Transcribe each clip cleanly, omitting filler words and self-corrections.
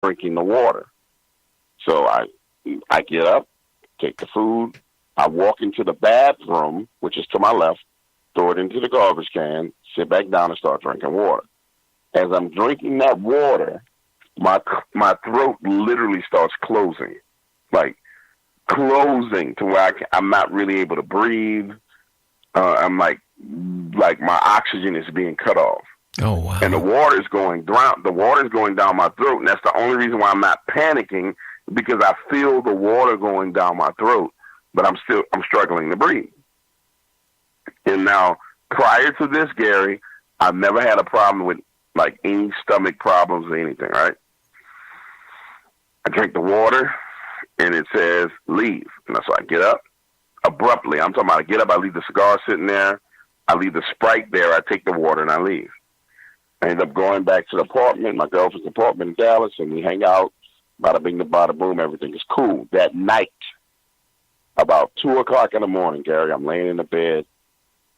drinking the water. So I get up, take the food, I walk into the bathroom, which is to my left, throw it into the garbage can, sit back down and start drinking water. As I'm drinking that water, my throat literally starts closing, like closing to where I'm not really able to breathe. I'm like my oxygen is being cut off. Oh, wow. And the water is going down. The water is going down my throat, and that's the only reason why I'm not panicking, because I feel the water going down my throat, but I'm struggling to breathe. And now, prior to this, Gary, I've never had a problem with like any stomach problems or anything. Right? I drink the water, and it says leave, and so I get up abruptly. I'm talking about I get up, I leave the cigar sitting there, I leave the Sprite there, I take the water, and I leave. I end up going back to the apartment, my girlfriend's apartment in Dallas, and we hang out. Bada bing, bada boom, everything is cool. That night, about 2 o'clock in the morning, Gary, I'm laying in the bed,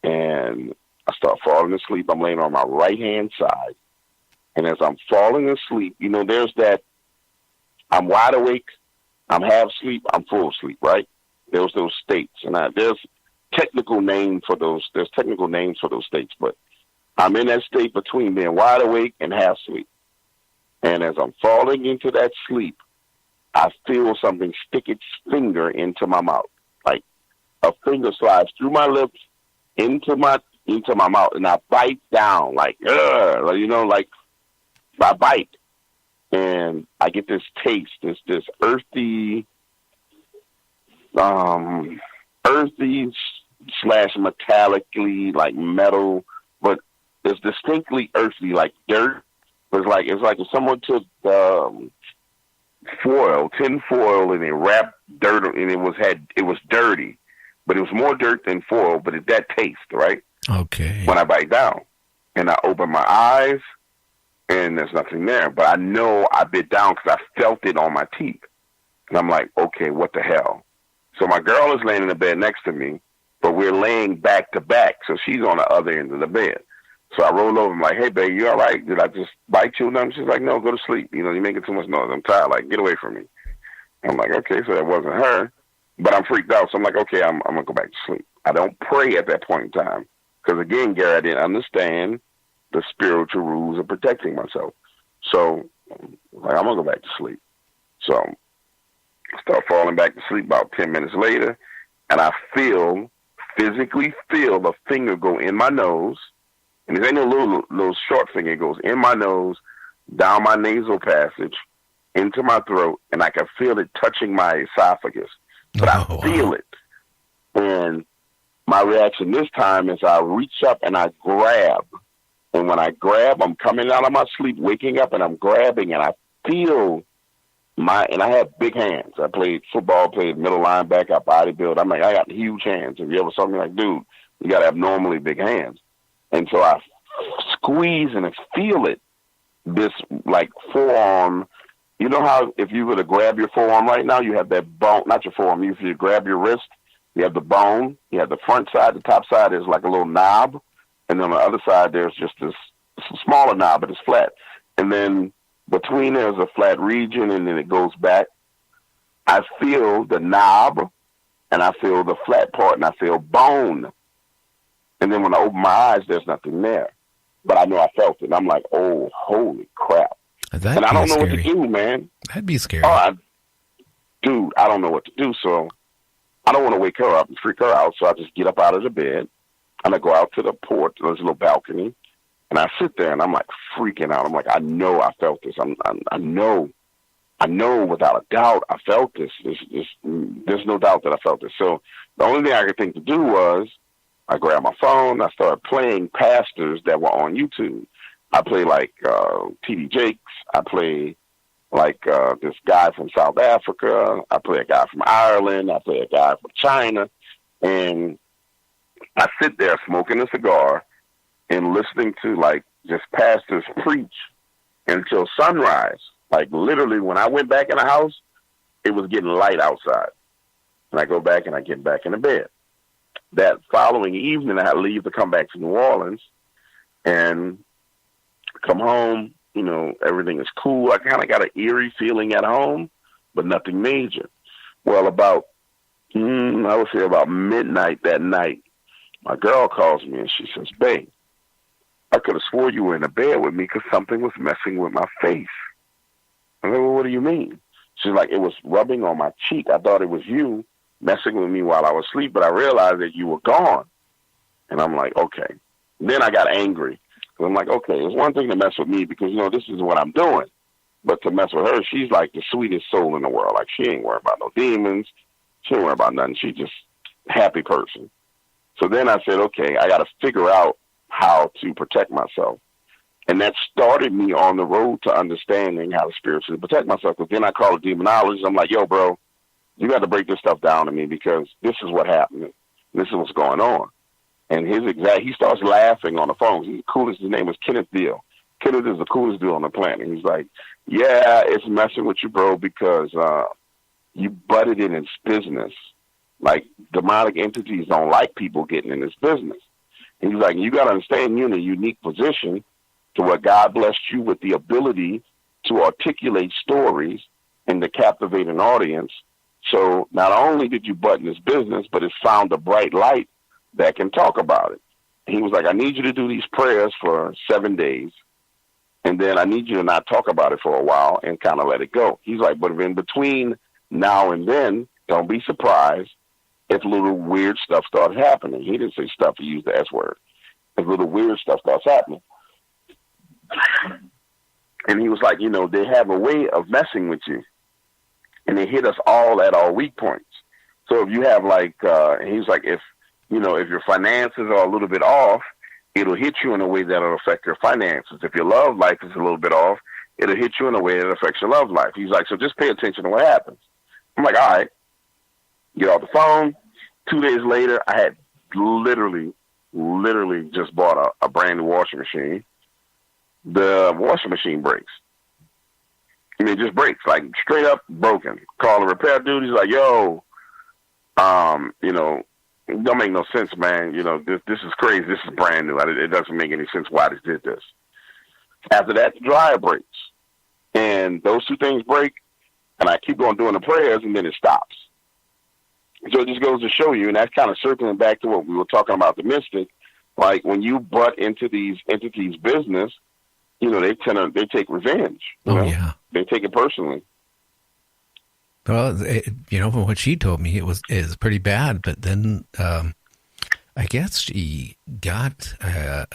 and I start falling asleep. I'm laying on my right-hand side, and as I'm falling asleep, you know, there's that, I'm wide awake, I'm half asleep, I'm full asleep, right? There's those states, and there's technical names for those. There's technical names for those states, but I'm in that state between being wide awake and half asleep. And as I'm falling into that sleep, I feel something stick its finger into my mouth, like a finger slides through my lips into my mouth, and I bite down, like you know, like I bite, and I get this taste, this earthy slash metallically, like metal, but it's distinctly earthy, like dirt. It's like if someone took tin foil, and they wrapped dirt, and it was dirty, but it was more dirt than foil. But it's that taste, right? Okay. When I bite down, and I open my eyes, and there's nothing there, but I know I bit down because I felt it on my teeth, and I'm like, okay, what the hell? So my girl is laying in the bed next to me, but we're laying back to back, so she's on the other end of the bed. So I roll over, I'm like, hey, babe, you all right? Did I just bite you? And she's like, no, go to sleep. You know, you're making too much noise. I'm tired. Like, get away from me. I'm like, okay, so that wasn't her. But I'm freaked out, so I'm like, okay, I'm going to go back to sleep. I don't pray at that point in time. Because, again, Gary, I didn't understand the spiritual rules of protecting myself. So, like, I'm going to go back to sleep. So I start falling back to sleep about 10 minutes later, and I physically feel a finger go in my nose. And there ain't no little short finger. It goes in my nose, down my nasal passage, into my throat, and I can feel it touching my esophagus. But I feel it. And my reaction this time is I reach up and I grab. And when I grab, I'm coming out of my sleep, waking up, and I'm grabbing, and I feel and I have big hands. I played football, played middle linebacker, I bodybuild. I'm like, I got huge hands. If you ever saw me, like, dude, you got to have normally big hands. And so I squeeze and I feel it, this like forearm. You know how if you were to grab your forearm right now, you have that bone, not your forearm, if you grab your wrist, you have the bone, you have the front side, the top side is like a little knob, and on the other side there's just this smaller knob, but it's flat. And then between there's a flat region, and then it goes back. I feel the knob, and I feel the flat part, and I feel bone. And then when I open my eyes, there's nothing there. But I know I felt it. I'm like, oh, holy crap. And I don't know what to do, man. That'd be scary. Dude, I don't know what to do. So I don't want to wake her up and freak her out. So I just get up out of the bed, and I go out to the porch. There's a little balcony. And I sit there, and I'm like freaking out. I'm like, I know I felt this. I know without a doubt I felt this. There's no doubt that I felt this. So the only thing I could think to do was, I grabbed my phone. I started playing pastors that were on YouTube. I play like T.D. Jakes. I play like this guy from South Africa. I play a guy from Ireland. I play a guy from China. And I sit there smoking a cigar and listening to like just pastors preach until sunrise. Like literally when I went back in the house, it was getting light outside. And I go back and I get back in the bed. That following evening, I leave to come back to New Orleans and come home. everything is cool. I kind of got an eerie feeling at home, but nothing major. Well, I would say about midnight that night, my girl calls me and she says, "Babe, I could have swore you were in the bed with me because something was messing with my face." I'm like, "Well, what do you mean?" She's like, "It was rubbing on my cheek. I thought it was you messing with me while I was asleep, but I realized that you were gone." And I'm like, okay. Then I got angry. I'm like, okay, it's one thing to mess with me because, this is what I'm doing. But to mess with her, she's like the sweetest soul in the world. Like, she ain't worried about no demons. She ain't worried about nothing. She's just a happy person. So then I said, okay, I got to figure out how to protect myself. And that started me on the road to understanding how to spiritually protect myself. Because then I called a demonologist. I'm like, yo, bro, you got to break this stuff down to me because this is what happened. This is what's going on. And he starts laughing on the phone. He's the coolest. His name was Kenneth Deal. Kenneth is the coolest dude on the planet. He's like, yeah, it's messing with you, bro, because you butted in his business. Like, demonic entities don't like people getting in his business. And he's like, you got to understand you're in a unique position to where God blessed you with the ability to articulate stories and to captivate an audience. So not only did you butt in his business, but it's found a bright light that can talk about it. He was like, I need you to do these prayers for 7 days, and then I need you to not talk about it for a while and kind of let it go. He's like, but in between now and then, don't be surprised if little weird stuff starts happening. He didn't say stuff, he used the S word. If little weird stuff starts happening. And he was like, they have a way of messing with you, and they hit us all at our weak points. So if you have he was like, if your finances are a little bit off, it'll hit you in a way that'll affect your finances. If your love life is a little bit off, it'll hit you in a way that affects your love life. He's like, so just pay attention to what happens. I'm like, all right. Get off the phone. 2 days later, I had literally just bought a brand new washing machine. The washing machine breaks. I mean, it just breaks, like straight up broken. Call the repair dude. He's like, yo, it don't make no sense, man. This is crazy. This is brand new. It doesn't make any sense why they did this. After that, the dryer breaks. And those two things break, and I keep on doing the prayers, and then it stops. So it just goes to show you, and that's kind of circling back to what we were talking about, the mystic. Like, when you butt into these entities' business, they take revenge. Yeah. They take it personally. Well, from what she told me, it was pretty bad. But then I guess she got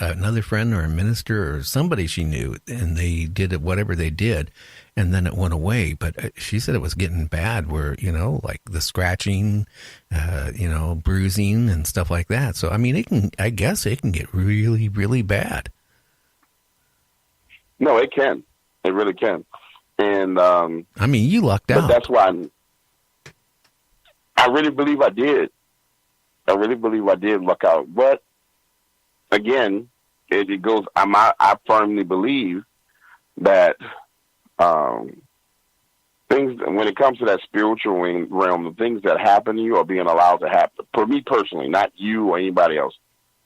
another friend or a minister or somebody she knew, and they did whatever they did, and then it went away. But she said it was getting bad where, like the scratching, bruising and stuff like that. So, I mean, I guess it can get really, really bad. No, it can. It really can. And I mean, you lucked out. But that's why I really believe I did. I really believe I did luck out. But again, it goes. I firmly believe that things, when it comes to that spiritual realm, the things that happen to you are being allowed to happen. For me personally, not you or anybody else.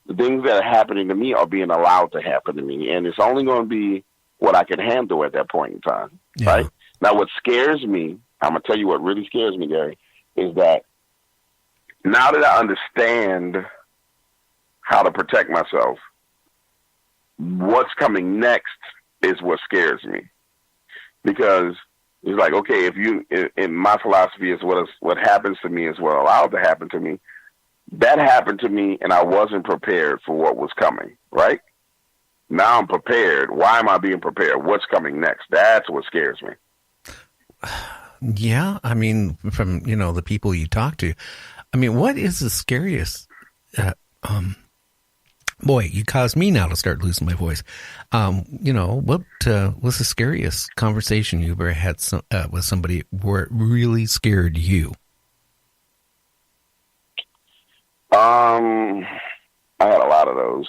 The things that are happening to me are being allowed to happen to me, and it's only going to be what I can handle at that point in time. Yeah. Right? Now, what scares me, I'm going to tell you what really scares me, Gary, is that now that I understand how to protect myself, what's coming next is what scares me. Because it's like, okay, in my philosophy is what happens to me is what allowed to happen to me. That happened to me, and I wasn't prepared for what was coming, right? Now I'm prepared. Why am I being prepared? What's coming next? That's what scares me. Yeah, I mean, from, the people you talk to, I mean, what is the scariest, boy, you caused me now to start losing my voice. What was the scariest conversation you ever had with somebody where it really scared you? I had a lot of those.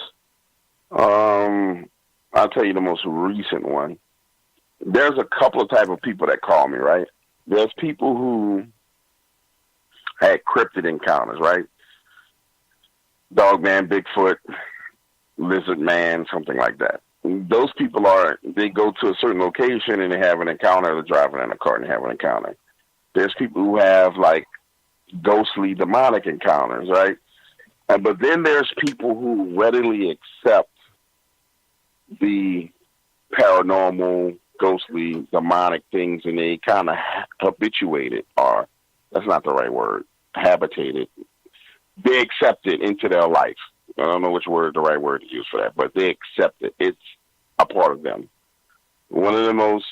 I'll tell you the most recent one. There's a couple of type of people that call me, right? There's people who had cryptid encounters, right? Dog man, Bigfoot, lizard man, something like that. those people they go to a certain location and they have an encounter. They're driving in a car and they have an encounter. There's people who have like ghostly, demonic encounters, right? But then there's people who readily accept the paranormal, ghostly, demonic things, and they kind of habituate it, or that's not the right word, habitate it. They accept it into their life. I don't know which word the right word to use for that, but they accept it. It's a part of them. One of the most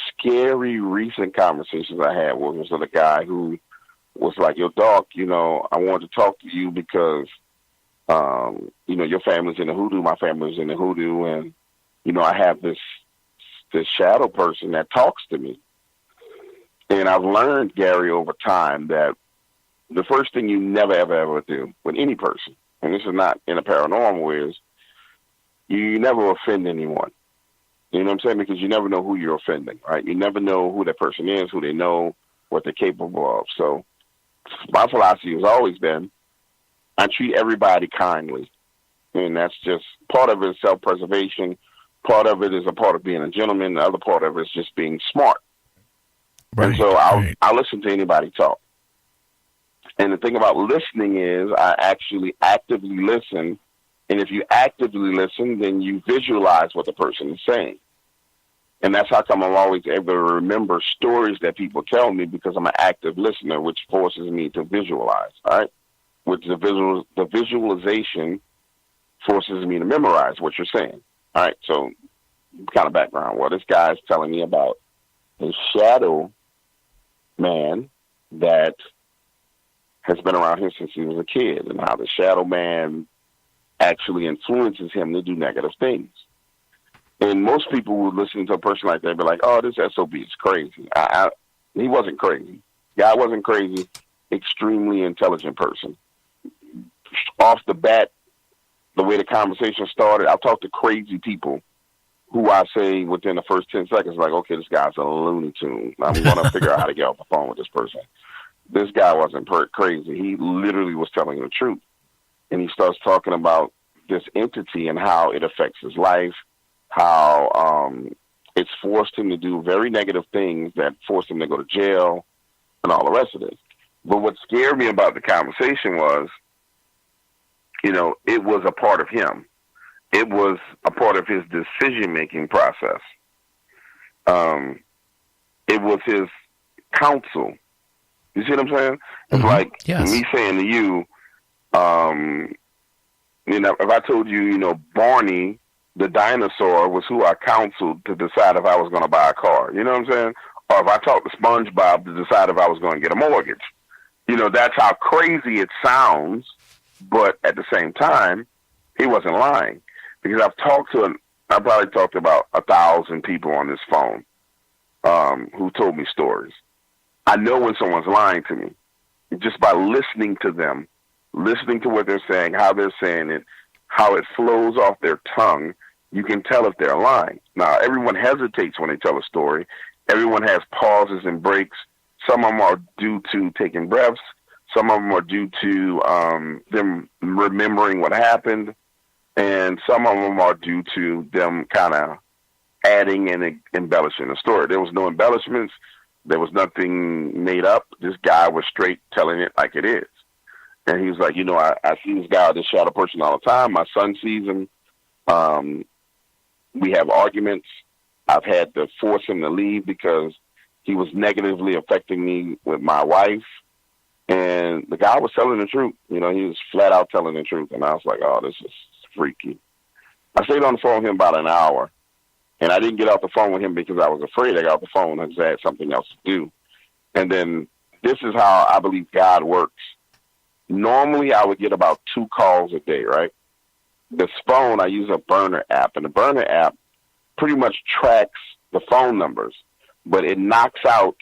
scary recent conversations I had was with a guy who was like, yo, Doc, I wanted to talk to you because, your family's in the hoodoo, my family's in the hoodoo, and, I have this shadow person that talks to me. And I've learned, Gary, over time that the first thing you never, ever, ever do with any person, and this is not in a paranormal way, is you never offend anyone. You know what I'm saying? Because you never know who you're offending, right? You never know who that person is, who they know, what they're capable of. So my philosophy has always been, I treat everybody kindly. And that's just, part of it is self-preservation. Part of it is a part of being a gentleman. The other part of it is just being smart. Right, and so I'll listen to anybody talk. And the thing about listening is I actually actively listen. And if you actively listen, then you visualize what the person is saying. And that's how come I'm always able to remember stories that people tell me, because I'm an active listener, which forces me to visualize, all right? Which the visualization forces me to memorize what you're saying. All right, so kind of background. Well, this guy is telling me about a shadow man that has been around him since he was a kid, and how the shadow man actually influences him to do negative things. And most people who listen to a person like that be like, oh, this SOB is crazy. He wasn't crazy. Guy wasn't crazy. Extremely intelligent person. Off the bat, the way the conversation started, I'll talk to crazy people who I say within the first 10 seconds, like, okay, this guy's a Looney Tune. I'm going to figure out how to get off the phone with this person. This guy wasn't crazy. He literally was telling the truth. And he starts talking about this entity and how it affects his life, how it's forced him to do very negative things that forced him to go to jail and all the rest of it. But what scared me about the conversation was, it was a part of him. It was a part of his decision-making process. It was his counsel. You see what I'm saying? It's like me saying to you, if I told you, Barney, the dinosaur, was who I counseled to decide if I was going to buy a car. You know what I'm saying? Or if I talked to SpongeBob to decide if I was going to get a mortgage. That's how crazy it sounds. But at the same time, he wasn't lying, because I probably talked to about 1,000 people on this phone who told me stories. I know when someone's lying to me just by listening to them, listening to what they're saying, how they're saying it, how it flows off their tongue. You can tell if they're lying. Now, everyone hesitates when they tell a story. Everyone has pauses and breaks. Some of them are due to taking breaths. Some of them are due to them remembering what happened. And some of them are due to them kind of adding and embellishing the story. There was no embellishments. There was nothing made up. This guy was straight telling it like it is. And he was like, I see this guy, this shadow person all the time. My son sees him. We have arguments. I've had to force him to leave because he was negatively affecting me with my wife. And the guy was telling the truth. He was flat out telling the truth. And I was like, oh, this is freaky. I stayed on the phone with him about an hour. And I didn't get off the phone with him because I was afraid. I got off the phone because I had something else to do. And then this is how I believe God works. Normally, I would get about 2 calls a day, right? This phone, I use a burner app. And the burner app pretty much tracks the phone numbers. But it knocks out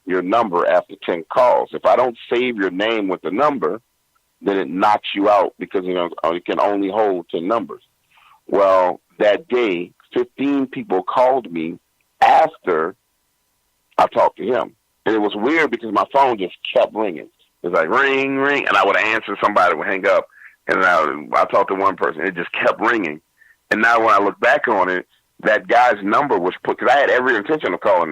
your number after 10 calls. If I don't save your name with the number, then it knocks you out because it can only hold 10 numbers. Well, that day, 15 people called me after I talked to him. And it was weird because my phone just kept ringing. It was like, ring, ring, and I would answer, somebody would hang up, and I talked to one person. It just kept ringing. And now when I look back on it, that guy's number was put, because I had every intention of calling